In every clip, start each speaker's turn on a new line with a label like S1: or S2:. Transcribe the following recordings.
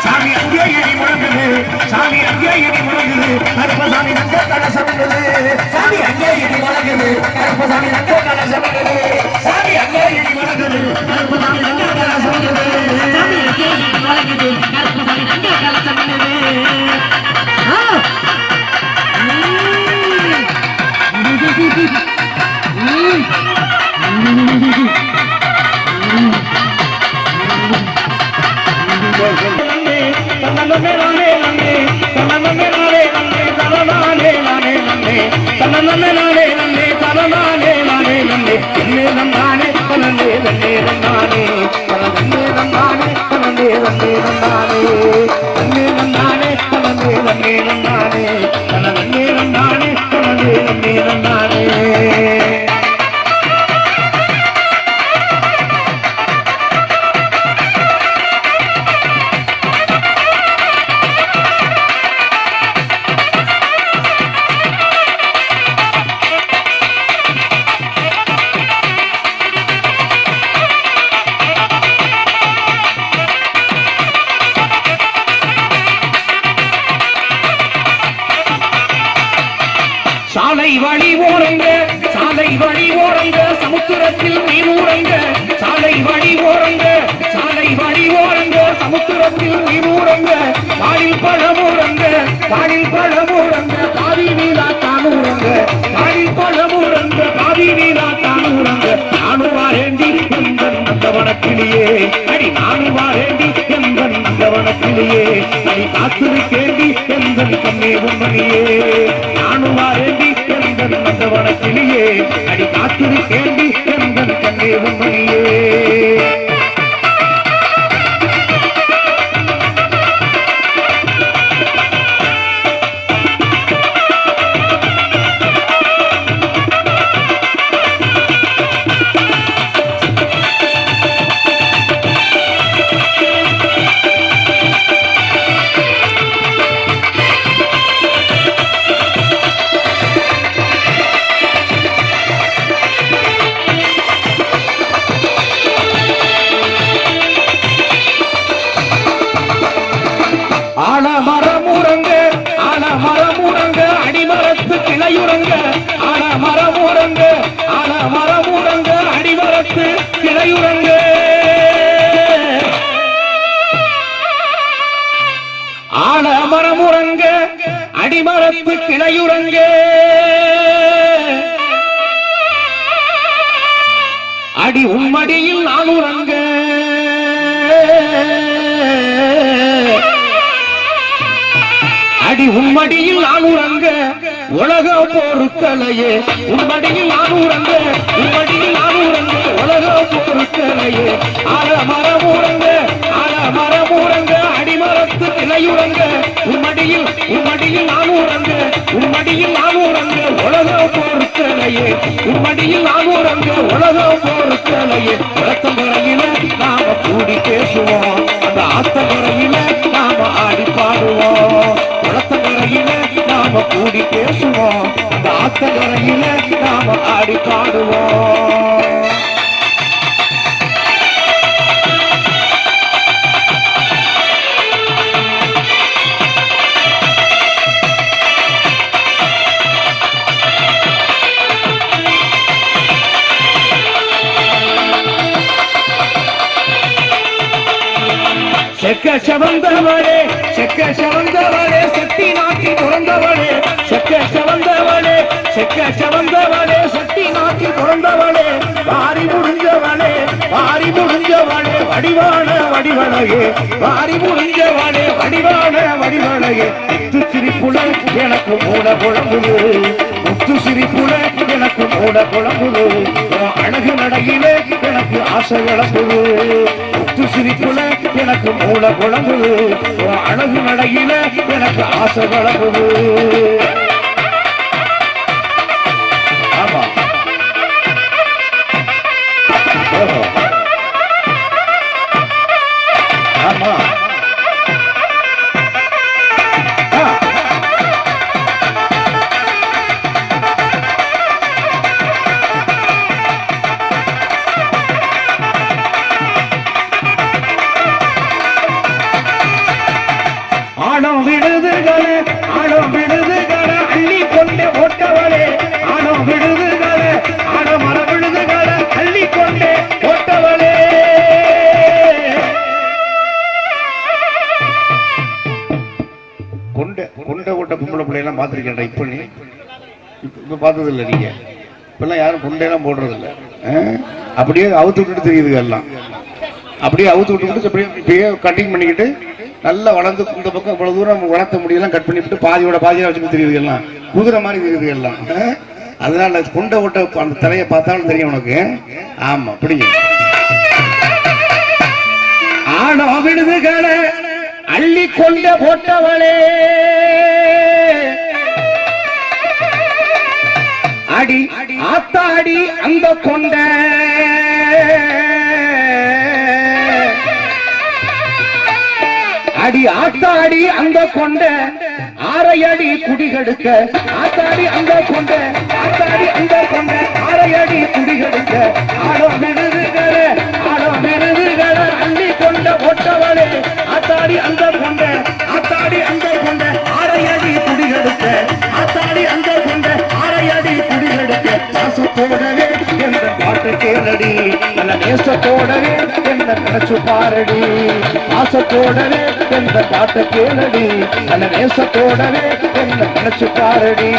S1: சாமி அங்கே இடி முழங்குது சாமி அங்கே இடி முழங்குது கருப்பசாமி நங்க கலசமிடுது சாமி அங்கே இடி முழங்குது கருப்பசாமி நங்க கலசமிடுது சாமி அங்கே இடி முழங்குது கருப்பசாமி நங்க கலசமிடுது சாமி அங்கே இடி முழங்குது கருப்பசாமி நங்க கலசமிடுது சாலை வழி ஓரங்க சமுத்திரத்தில் மீனூரங்க சாலை வழி ஓரங்க சமுத்திரத்தில் மீனூரங்க பாலில் பழமூரங்க பாதி நீலா தானூரங்க பாலில் பழமூரங்க பாதி நீலா தானூரங்க நானுவாரேண்டி எந்தன் நந்தவனத்திலேயே அடி நானுவாரேண்டி எந்தன் நந்தவனத்திலேயே அடி காத்திருக்கேண்டி எந்தன் கண்ணே உண்மணியே நானுவாரேண்டி எந்தன் நந்தவனத்திலேயே அடி காத்திருக்கேண்டி எந்தன் கண்ணே உண்மணியே ஆலமரமுரங்க அடிமரத்து கிளையுறங்க ஆலமரமுரங்க அடிமரத்து கிளையுறங்க ஆலமரமுரங்க அடிமரத்து கிளையுறங்க அடி உம்மடியில் நானுறங்க அடி உம்மடியில் நானுறங்க உலக பொருட்களையே உம்மடியில் நானுறங்க உலக பொருட்களையே ஆலமரமுரங்க அடிமரத்து கிளையுறங்க உம்மடியில் நானுறங்க உலக பொருட்களையே உம்மடியில் நானுறங்க உலக பொருட்களையே குளத்தங்கரையில நாம கூடி பேசுவோம் அந்த ஆத்தங்கரையில நாம ஆடி பாடுவோம் குளத்தங்கரையில நாம கூடி பேசுவோம் அந்த ஆத்தங்கரையில நாம ஆடி பாடுவோம் செக்க செவந்தவளே சக்தி நாட்டில் பிறந்தவளே செக்க செவந்தவளே சக்தி நாட்டில் பிறந்தவளே வாரி முடிஞ்சவளே வடிவான வடிவழகே வாரி முடிஞ்சவனே வடிவான வடிவழகே முத்து சிரிப்புல எனக்கு மூட குழம்புது முத்து சிரிப்புல எனக்கு மூட குழம்புது அழகு நடையிலே எனக்கு ஆசை கிளம்புது முத்து சிரிப்புல எனக்கு மூட குழம்புது அழகு நடையிலே எனக்கு ஆசை கிளம்புது ஆமா ஆமா ஆடம் விடுதுகளே அள்ளி கொண்டே ஓட்டவளே ஆடம் விடுதுகளே ஆடமர விடுதுகளே அள்ளி கொண்டே ஓட்டவளே கொண்டை ஓட்ட பொம்பளை பிள்ளையெல்லாம் பார்த்துருக்கேன் இப்ப நீ இப்ப பார்த்தது இல்லை நீங்க இப்பெல்லாம் யாரும் கொண்டையெல்லாம் போடுறது இல்லை அப்படியே அவுத்து விட்டுட்டு தெரியுது எல்லாம் அப்படியே அவுத்து விட்டு அப்படியே கட்டிங் பண்ணிக்கிட்டு நல்லா வளர்ந்து இந்த பக்கம் இவ்வளவு தூரம் வளர்த்த முடியெல்லாம் கட் பண்ணிவிட்டு பாதியோட பாதியா வச்சுட்டு தெரியுது எல்லாம் குதிரை மாதிரி தெரியுது எல்லாம் அதனால கொண்டை ஓட்ட அந்த தலையை பார்த்தாலும் தெரியும் உனக்கு ஆமா பிடிங்க ஆனோ விடுதுகளே அள்ளி கொண்ட போட்டவளே அடி ஆத்தாடி அந்த கொண்ட அடி ஆத்தாடி அந்த கொண்ட ஆரையடி குடிகெடுக்க ஆத்தாடி அந்த கொண்ட ஆத்தாடி அந்த கொண்ட ஆரையடி குடிகெடுக்க ஆடம் விடுதுகளே அள்ளி கொண்ட போட்டவளே ஆத்தாடி அந்த கொண்ட ஆரையடி குடிகெடுக்க ஆத்தாடி அந்த கொண்ட ஆரையடி குடிகெடுக்க பாசத்தோடவே என்ற பாட்டு கேளடி நல்ல நேசத்தோடவே என்ன நினைச்சு பாரடி பாசத்தோடவே என்ற பாட்டு கேளடி நல்ல நேசத்தோடவே என்ன நினைச்சு பாரடி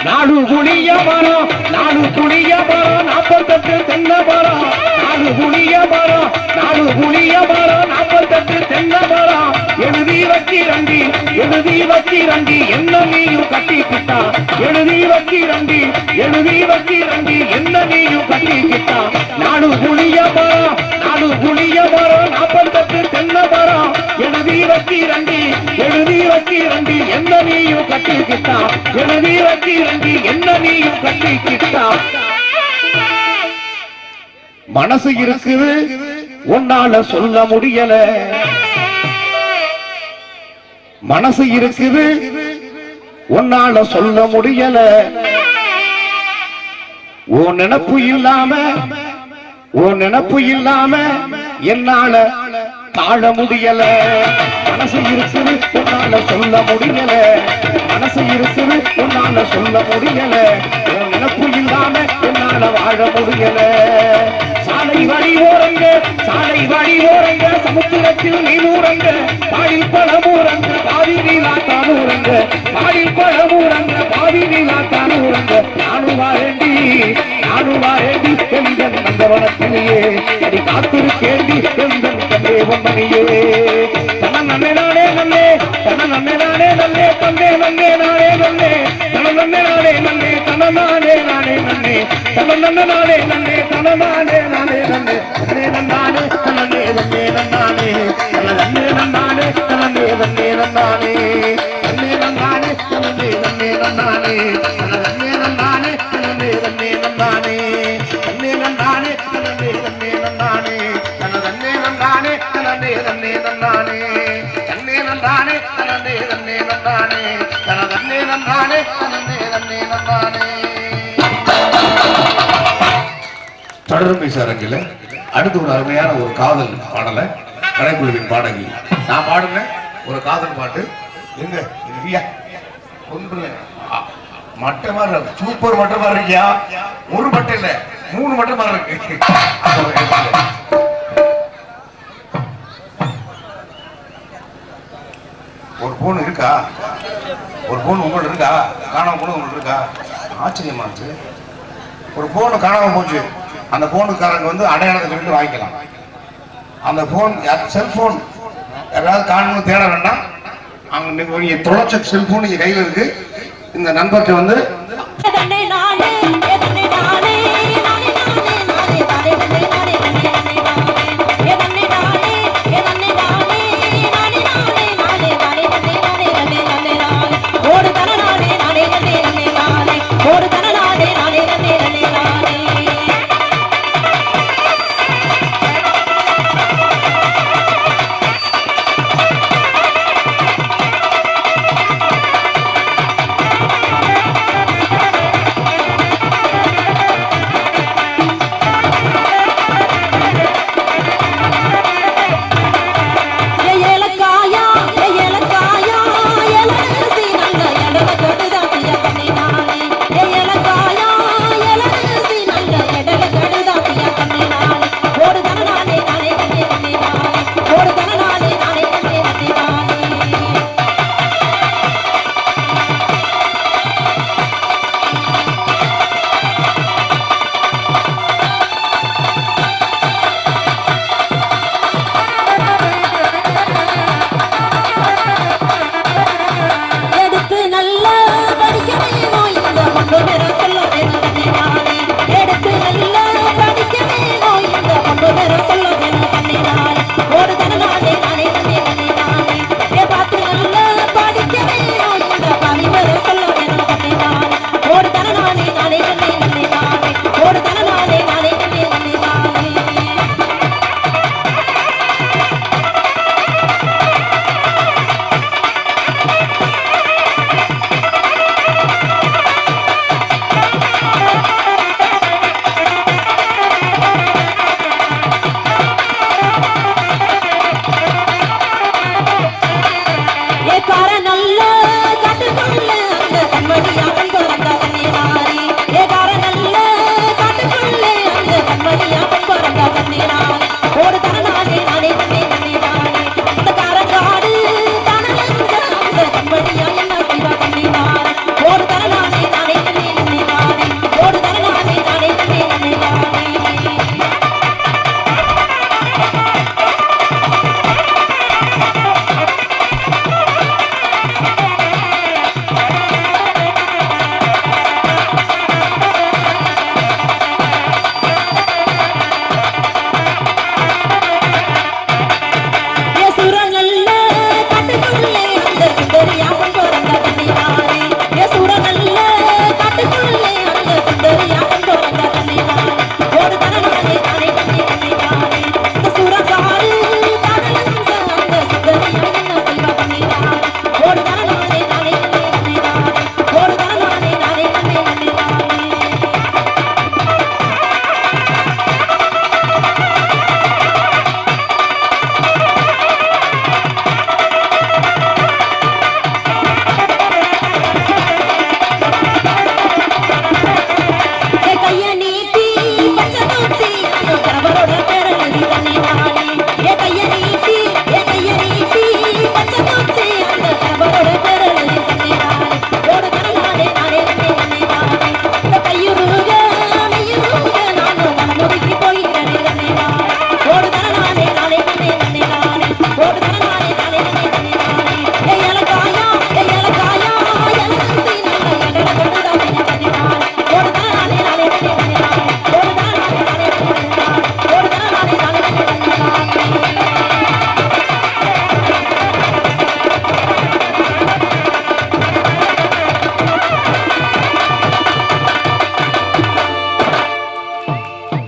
S1: நாடு புளிய மரம் 48 தென்னை மரம் நாடு புளிய மரம் 48 தென்னை மரம் எழுதி வச்சிரண்டி என்ன நீயும் கட்டிக்கிட்டா எழுதி வச்சிரண்டி என்ன நீயும் கட்டிக்கிட்டா நாடு புளிய மரம் 48 தென்னை மரம் எழுதி வச்சிரண்டி என்ன நீயும் கட்டிக்கிட்டா எழுதி வச்சிரண்டி என்ன நீயும் கட்டிக்கிட்டா மனசு இருக்குது உன்னால சொல்ல முடியல மனசு இருக்குது உன்னால சொல்ல முடியல ஓ நினைப்பு இல்லாம என்னால தாழ முடியல மனசு இருக்குது உன்னால சொல்ல முடியல மனசு இருக்குது உன்னால சொல்ல முடியல உன் நினைப்பு இல்லாம என்னால வாழ முடியல சாலை வழி ஓரங்க சமுத்திரத்தில் நீரூரங்க காயில் பழமூரங்க பாதி நீலா தானூரங்க காயில் பழமூரங்க பாதி நீலா தானூரங்க நானும் வாரண்டி எந்த நந்தவனத்திலேயே அடி காத்திருக்கேண்டி எந்த தந்தே பொம்மனியே தன நன்னே நானே நன்னே தன நன்னே நானே நன்னே தந்தே நன்னே நானே நன்னே தன நன்னே நானே நன்னே தன நானே நானே நன்னே தன நன்னே நானே நன்னே தன நானே நானே நன்னே நன்னே நன்னானே தனனே நன்னே நன்னானே தன நன்னே நன்னானே தனனே நன்னே நன்னானே நன்னே நன்னானே தனனே நன்னே நன்னானே தன நன்னே நன்னானே தனனே நன்னே நன்னானே நன்னே நன்னானே தனனே நன்னே நன்னானே தன நன்னே நன்னானே தனனே நன்னே நன்னானே நன்னே நன்னானே தனனே நன்னே நன்னானே தன நன்னே நன்னானே தனனே நன்னே நன்னானே. தொடரும் அரங்கில் அடுத்து ஒரு அருமையான ஒரு காதல் பாடலை கலைக்குழுவின் பாடகி நான் பாடுனேன் ஒரு காதல் பாட்டு எங்க ஒன்று மட்டை மாதிரி சூப்பர் மட்டை மாதிரி இருக்கியா ஒரு மட்டை இல்ல 3 மட்டை மாதிரி இருக்கு போன் உங்கள்கிட்ட இருக்கா? காணாம போன உங்கள்கிட்ட இருக்கா? ஆச்சரியமா இருக்கு. ஒரு போனு காணாம போச்சு, அந்த போனுக்காரங்க வந்து அடையாளத்தை சொல்லிட்டு வாங்கிக்கலாம். அந்த போன் செல்போன் யாராவது காணணும்னு தேட வேண்டாம். அவங்க நீங்க தொலைச்ச செல்போன் நீங்க கையில இருக்கு. இந்த நண்பர்கிட்ட வந்து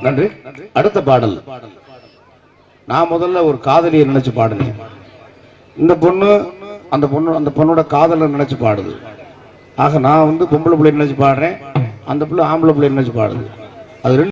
S2: நன்றி. அடுத்த பாடல் நான் முதல்ல ஒரு காதலியை நினைச்சு பாடுனேன். இந்த பொண்ணு அந்த பொண்ணோட காதலை நினைச்சு பாடுது. ஆக நான் வந்து பொம்பளை பிள்ளை நினைச்சு பாடுறேன், அந்த பிள்ளை ஆம்பளை பிள்ளை நினைச்சு பாடுது. அது